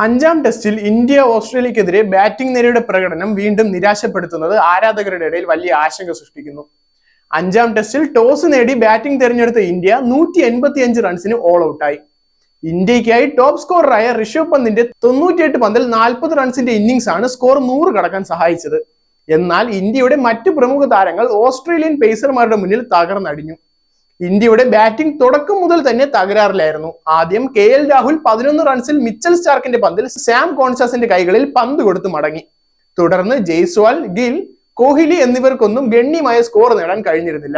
അഞ്ചാം ടെസ്റ്റിൽ India ഓസ്ട്രേലിയക്കെതിരെ batting നിരയുടെ പ്രകടനം വീണ്ടും നിരാശപ്പെടുത്തുന്നത് ആരാധകരുടെ ഇടയിൽ വലിയ ആശങ്ക സൃഷ്ടിക്കുന്നു. അഞ്ചാം ടെസ്റ്റിൽ ടോസ് നേടി ബാറ്റിംഗ് തിരഞ്ഞെടുത്ത ഇന്ത്യ 185 റൺസിന് ഓൾ ഔട്ടായി. ഇന്ത്യക്കായി ടോപ്പ് സ്കോററായ ഋഷഭ് പന്തിന്റെ 98 പന്തിൽ 40 റൺസിന്റെ ഇന്നിംഗ്സ് ആണ് സ്കോർ 100 കടക്കാൻ സഹായിച്ചത്. എന്നാൽ ഇന്ത്യയുടെ മറ്റു പ്രമുഖ താരങ്ങൾ ഓസ്ട്രേലിയൻ പേസർമാരുടെ മുന്നിൽ തകർന്നടിഞ്ഞു. ഇന്ത്യയുടെ ബാറ്റിംഗ് തുടക്കം മുതൽ തന്നെ തകരാറിലായിരുന്നു. ആദ്യം KL രാഹുൽ 11 റൺസിൽ മിച്ചൽ സ്റ്റാർക്കിന്റെ പന്തിൽ സാം കോൺസാസിന്റെ കൈകളിൽ പന്ത് കൊടുത്ത് മടങ്ങി. തുടർന്ന് ജയ്സ്വാൾ, ഗിൽ, കോഹ്ലി എന്നിവർക്കൊന്നും ഗണ്യമായ സ്കോർ നേടാൻ കഴിഞ്ഞിരുന്നില്ല.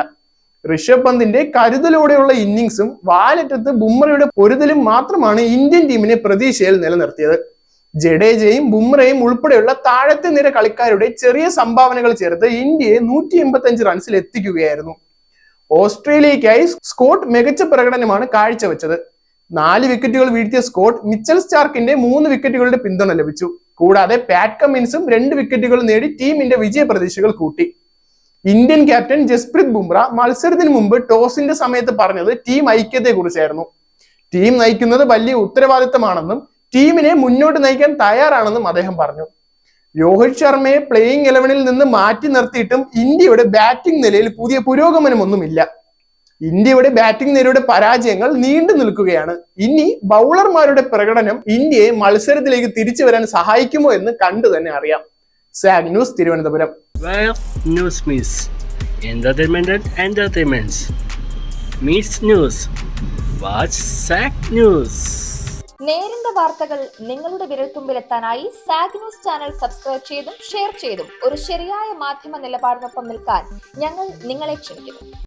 ഋഷഭ് പന്തിന്റെ കരുതലോടെയുള്ള ഇന്നിംഗ്സും വാലറ്റത്ത് ബുംറയുടെ പൊരുതലും മാത്രമാണ് ഇന്ത്യൻ ടീമിനെ പ്രതീക്ഷയിൽ നിലനിർത്തിയത്. ജഡേജയും ബുംറയും ഉൾപ്പെടെയുള്ള താഴത്തെ നിര കളിക്കാരുടെ ചെറിയ സംഭാവനകൾ ചേർത്ത് ഇന്ത്യയെ 185 റൺസിൽ എത്തിക്കുകയായിരുന്നു. ഓസ്ട്രേലിയക്കായി സ്കോട്ട് മികച്ച പ്രകടനമാണ് കാഴ്ചവെച്ചത്. 4 വിക്കറ്റുകൾ വീഴ്ത്തിയ സ്കോട്ട് മിച്ചൽ സ്റ്റാർക്കിന്റെ 3 വിക്കറ്റുകളുടെ പിന്തുണ ലഭിച്ചു. കൂടാതെ പാറ്റ് കമ്മിൻസും 2 വിക്കറ്റുകൾ നേടി ടീമിന്റെ വിജയ പ്രതീക്ഷകൾ കൂട്ടി. ഇന്ത്യൻ ക്യാപ്റ്റൻ ജസ്പ്രീത് ബുംറ മത്സരത്തിന് മുമ്പ് ടോസിന്റെ സമയത്ത് പറഞ്ഞത് ടീം ഐക്യത്തെ കുറിച്ചായിരുന്നു. ടീം നയിക്കുന്നത് വലിയ ഉത്തരവാദിത്തമാണെന്നും ടീമിനെ മുന്നോട്ട് നയിക്കാൻ തയ്യാറാണെന്നും അദ്ദേഹം പറഞ്ഞു. രോഹിത് ശർമ്മയെ പ്ലേയിങ് 11-ൽ നിന്ന് മാറ്റി നിർത്തിയിട്ടും ഇന്ത്യയുടെ ബാറ്റിംഗ് നിലയിൽ പുതിയ പുരോഗമനമൊന്നുമില്ല. ഇന്ത്യയുടെ ബാറ്റിംഗ് നിരയുടെ പരാജയങ്ങൾ നീണ്ടു നിൽക്കുകയാണ്. ഇനി ബൗളർമാരുടെ പ്രകടനം ഇന്ത്യയെ മത്സരത്തിലേക്ക് തിരിച്ചു വരാൻ സഹായിക്കുമോ എന്ന് കണ്ടു തന്നെ അറിയാം. Zag news, Thiruvananthapuram. News means entertainment and entertainments. Meets news. Watch SAG News. നേരിന്റെ വാർത്തകൾ നിങ്ങളുടെ വിരൽത്തുമ്പിലെത്താനായി സാഗ് ന്യൂസ് ചാനൽ സബ്സ്ക്രൈബ് ചെയ്തും ഷെയർ ചെയ്തും ഒരു ശരിയായ മാധ്യമ നിലപാടിനൊപ്പം നിൽക്കാൻ ഞങ്ങൾ നിങ്ങളെ ക്ഷണിക്കുന്നു.